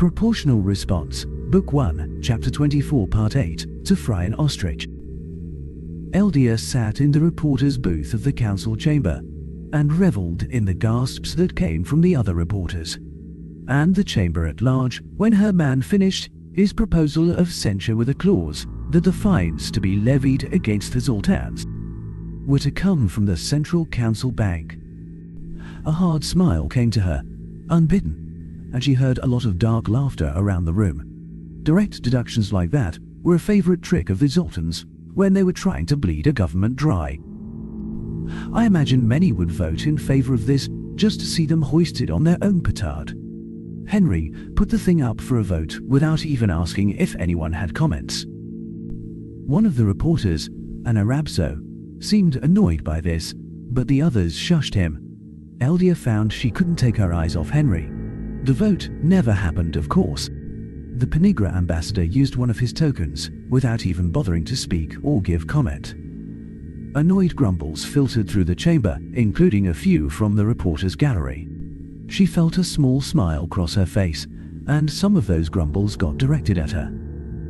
Proportional Response, Book 1, Chapter 24, Part 8, to Fry and Ostrich. Eldia sat in the reporter's booth of the council chamber and revelled in the gasps that came from the other reporters, and the chamber at large, when her man finished his proposal of censure with a clause that the fines to be levied against the Zoltans were to come from the Central Council Bank. A hard smile came to her, unbidden, and she heard a lot of dark laughter around the room. Direct deductions like that were a favourite trick of the Zoltans when they were trying to bleed a government dry. I imagine many would vote in favour of this just to see them hoisted on their own petard. Henry put the thing up for a vote without even asking if anyone had comments. One of the reporters, an Arabso, seemed annoyed by this, but the others shushed him. Eldia found she couldn't take her eyes off Henry. The vote never happened, of course. The Penigra ambassador used one of his tokens without even bothering to speak or give comment. Annoyed grumbles filtered through the chamber, including a few from the reporter's gallery. She felt a small smile cross her face, and some of those grumbles got directed at her.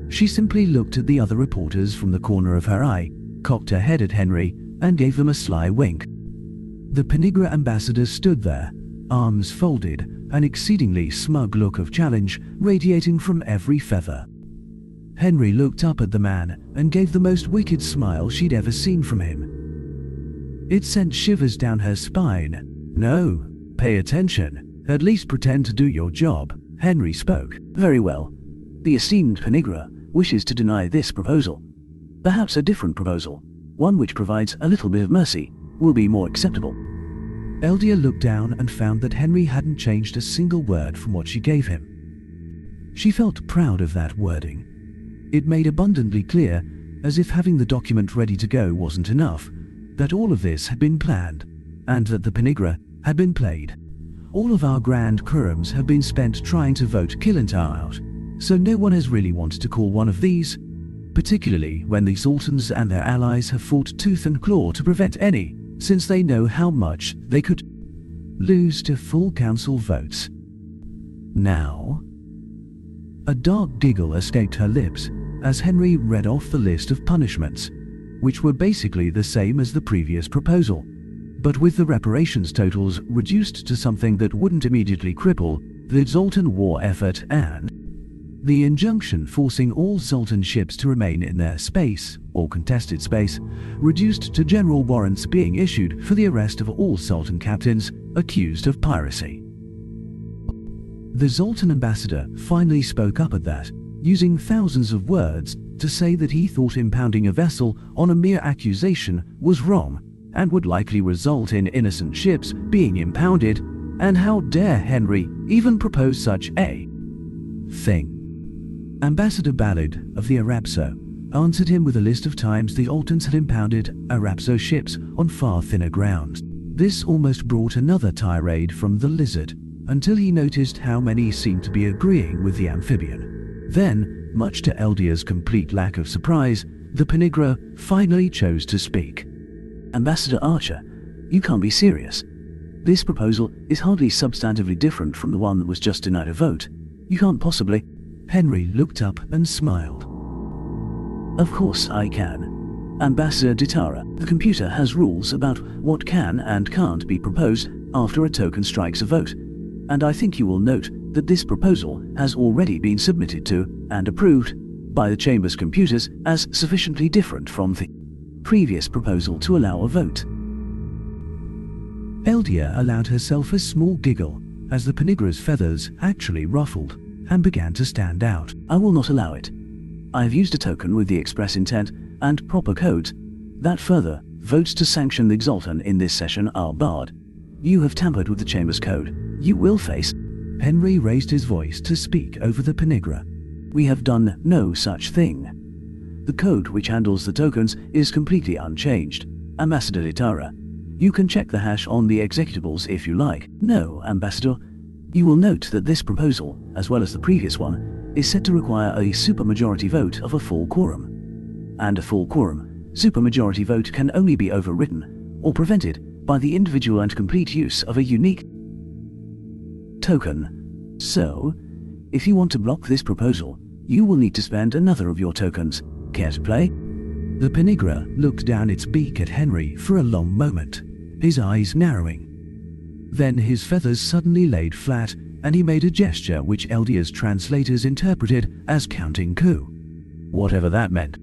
She simply looked at the other reporters from the corner of her eye, cocked her head at Henry, and gave them a sly wink. The Penigra ambassador stood there, arms folded, an exceedingly smug look of challenge radiating from every feather. Henry looked up at the man and gave the most wicked smile she'd ever seen from him. It sent shivers down her spine. "No, pay attention. At least pretend to do your job," Henry spoke. "Very well. The esteemed Penigra wishes to deny this proposal. Perhaps a different proposal, one which provides a little bit of mercy, will be more acceptable." Eldia looked down and found that Henry hadn't changed a single word from what she gave him. She felt proud of that wording. It made abundantly clear, as if having the document ready to go wasn't enough, that all of this had been planned, and that the Penigra had been played. All of our grand Kurums have been spent trying to vote Killentar out, so no one has really wanted to call one of these, particularly when the Zoltans and their allies have fought tooth and claw to prevent any, since they know how much they could lose to full council votes. Now, a dark giggle escaped her lips as Henry read off the list of punishments, which were basically the same as the previous proposal, but with the reparations totals reduced to something that wouldn't immediately cripple the Zoltan war effort, and the injunction forcing all Zoltan ships to remain in their space, or contested space, reduced to general warrants being issued for the arrest of all Zoltan captains accused of piracy. The Zoltan ambassador finally spoke up at that, using thousands of words to say that he thought impounding a vessel on a mere accusation was wrong and would likely result in innocent ships being impounded, and how dare Henry even propose such a thing. Ambassador Ballard of the Arabso answered him with a list of times the Zoltans had impounded Arabso ships on far thinner grounds. This almost brought another tirade from the Lizard, until he noticed how many seemed to be agreeing with the amphibian. Then, much to Eldia's complete lack of surprise, the Penigra finally chose to speak. "Ambassador Archer, you can't be serious. This proposal is hardly substantively different from the one that was just denied a vote. You can't possibly..." Henry looked up and smiled. "Of course I can. Ambassador Ditara, the computer has rules about what can and can't be proposed after a token strikes a vote, and I think you will note that this proposal has already been submitted to and approved by the Chamber's computers as sufficiently different from the previous proposal to allow a vote." Eldia allowed herself a small giggle as the Penigra's feathers actually ruffled and began to stand out. "I will not allow it. I have used a token with the express intent and proper codes that further votes to sanction the Zoltan in this session are barred. You have tampered with the Chamber's code. You will face..." Henry raised his voice to speak over the Penigra. "We have done no such thing. The code which handles the tokens is completely unchanged. Ambassador Ditara, you can check the hash on the executables if you like." "No, Ambassador. You will note that this proposal, as well as the previous one, is set to require a supermajority vote of a full quorum. And a full quorum, supermajority vote can only be overridden or prevented by the individual and complete use of a unique token. So, If you want to block this proposal, you will need to spend another of your tokens. Care to play? The Penigra looked down its beak at Henry for a long moment, his eyes narrowing. Then his feathers suddenly laid flat, and he made a gesture which Eldia's translators interpreted as counting coup. Whatever that meant.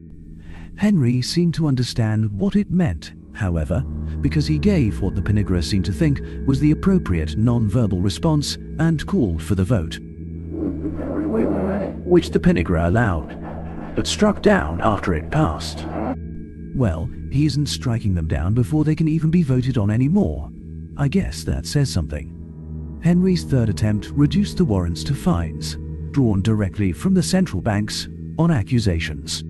Henry seemed to understand what it meant, however, because he gave what the Penigra seemed to think was the appropriate non-verbal response and called for the vote. Which the Penigra allowed, but struck down after it passed. Well, he isn't striking them down before they can even be voted on anymore. I guess that says something. Henry's third attempt reduced the warrants to fines, drawn directly from the central banks on accusations.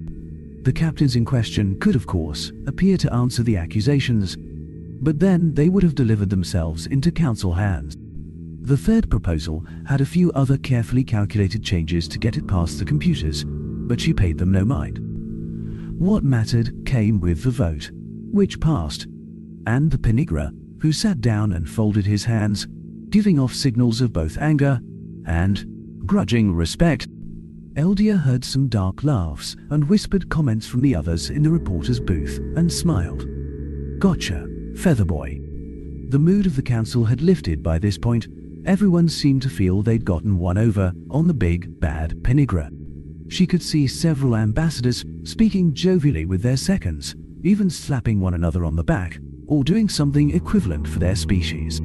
The captains in question could, of course, appear to answer the accusations, but then they would have delivered themselves into council hands. The third proposal had a few other carefully calculated changes to get it past the computers, but she paid them no mind. What mattered came with the vote, which passed, and the Penigra, who sat down and folded his hands, giving off signals of both anger and grudging respect. Eldia heard some dark laughs and whispered comments from the others in the reporter's booth and smiled. Gotcha, Featherboy. The mood of the council had lifted by this point. Everyone seemed to feel they'd gotten one over on the big, bad Penigra. She could see several ambassadors speaking jovially with their seconds, even slapping one another on the back, or doing something equivalent for their species.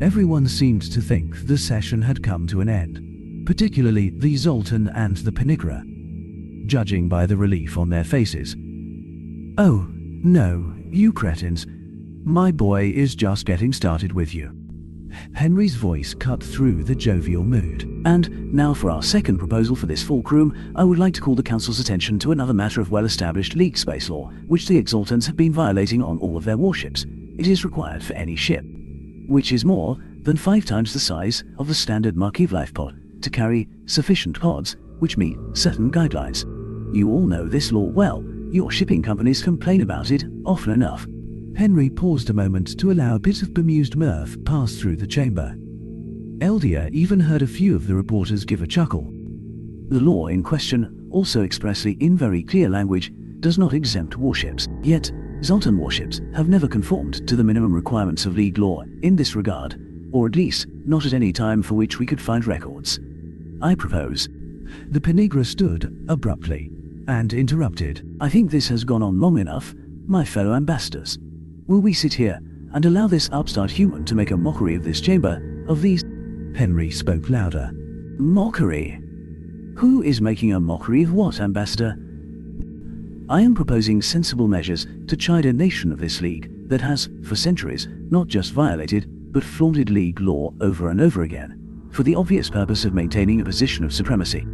Everyone seemed to think the session had come to an end, particularly the Zoltan and the Penigra, judging by the relief on their faces. Oh, no, you cretins. My boy is just getting started with you. Henry's voice cut through the jovial mood. And now for our second proposal for this fulcrum, I would like to call the Council's attention to another matter of well-established League space law, which the Exaltans have been violating on all of their warships. It is required for any ship, which is more than 5 times the size of the standard Marquis life pod, to carry sufficient pods which meet certain guidelines. You all know this law well. Your shipping companies complain about it often enough. Henry paused a moment to allow a bit of bemused mirth pass through the chamber. Eldia even heard a few of the reporters give a chuckle. The law in question, also expressly in very clear language, does not exempt warships, yet Zoltan warships have never conformed to the minimum requirements of League law in this regard, or at least not at any time for which we could find records. I propose. The Penigra stood abruptly and interrupted. I think this has gone on long enough, my fellow ambassadors. Will we sit here and allow this upstart human to make a mockery of this chamber, of these? Henry spoke louder. Mockery? Who is making a mockery of what, Ambassador? I am proposing sensible measures to chide a nation of this league that has, for centuries, not just violated, but flaunted League law over and over again, for the obvious purpose of maintaining a position of supremacy.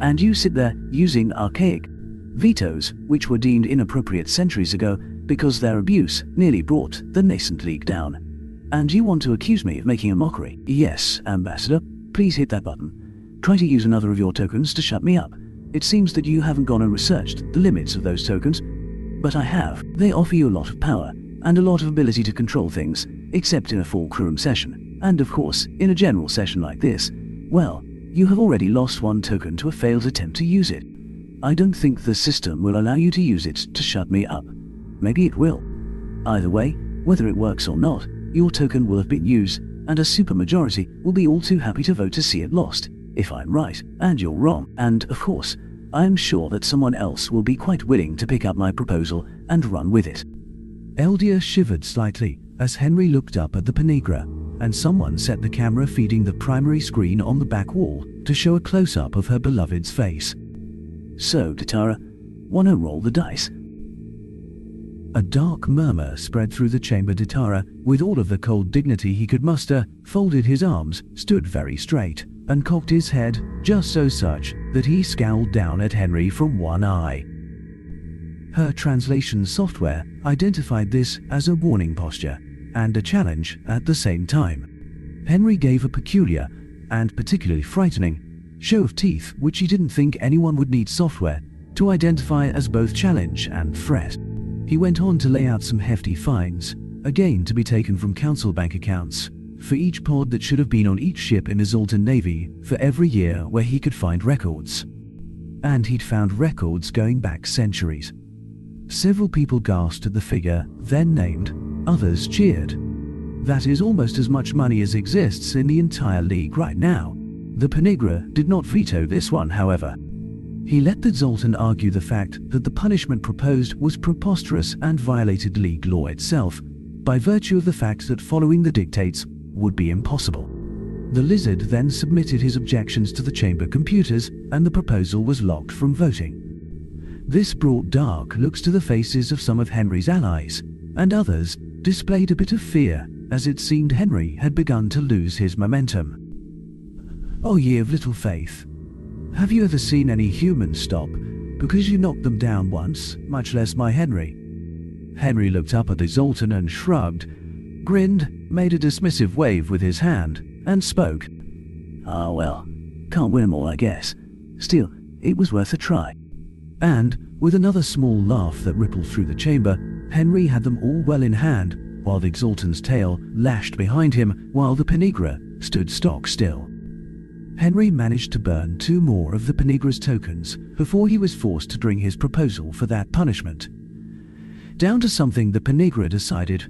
And you sit there using archaic vetoes, which were deemed inappropriate centuries ago because their abuse nearly brought the nascent League down. And you want to accuse me of making a mockery? Yes, Ambassador, please hit that button. Try to use another of your tokens to shut me up. It seems that you haven't gone and researched the limits of those tokens, but I have. They offer you a lot of power and a lot of ability to control things, except in a fulcrum session. And of course, in a general session like this, well, you have already lost 1 token to a failed attempt to use it. I don't think the system will allow you to use it to shut me up. Maybe it will. Either way, whether it works or not, your token will have been used, and a supermajority will be all too happy to vote to see it lost, if I'm right and you're wrong. And, of course, I am sure that someone else will be quite willing to pick up my proposal and run with it. Eldia shivered slightly as Henry looked up at the Penigra, and someone set the camera feeding the primary screen on the back wall to show a close-up of her beloved's face. So, Ditara, wanna roll the dice? A dark murmur spread through the chamber. Ditara, with all of the cold dignity he could muster, folded his arms, stood very straight, and cocked his head just so such that he scowled down at Henry from one eye. Her translation software identified this as a warning posture and a challenge at the same time. Henry gave a peculiar, and particularly frightening, show of teeth which he didn't think anyone would need software to identify as both challenge and threat. He went on to lay out some hefty fines, again to be taken from council bank accounts, for each pod that should have been on each ship in the Zoltan Navy for every year where he could find records. And he'd found records going back centuries. Several people gasped at the figure, then named, others cheered. That is almost as much money as exists in the entire league right now. The Penigra did not veto this one, however. He let the Zoltan argue the fact that the punishment proposed was preposterous and violated league law itself, by virtue of the fact that following the dictates would be impossible. The Lizard then submitted his objections to the chamber computers, and the proposal was locked from voting. This brought dark looks to the faces of some of Henry's allies, and others displayed a bit of fear as it seemed Henry had begun to lose his momentum. "Oh, ye of little faith, have you ever seen any humans stop because you knocked them down once, much less my Henry?" Henry looked up at the Zoltan and shrugged, grinned, made a dismissive wave with his hand, and spoke. "Ah well, can't win 'em all, I guess. Still, it was worth a try." And, with another small laugh that rippled through the chamber, Henry had them all well in hand, while the Zoltan's tail lashed behind him while the Penigra stood stock still. Henry managed to burn 2 more of the Penigra's tokens before he was forced to bring his proposal for that punishment. Down to something the Penigra decided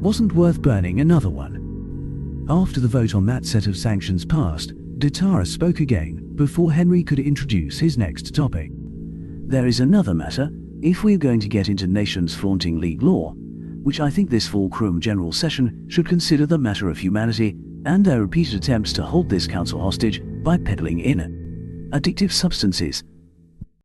wasn't worth burning another one. After the vote on that set of sanctions passed, Ditara spoke again before Henry could introduce his next topic. "There is another matter, if we're going to get into nations flaunting league law, which I think this fulcrum general session should consider the matter of humanity and their repeated attempts to hold this council hostage by peddling in addictive substances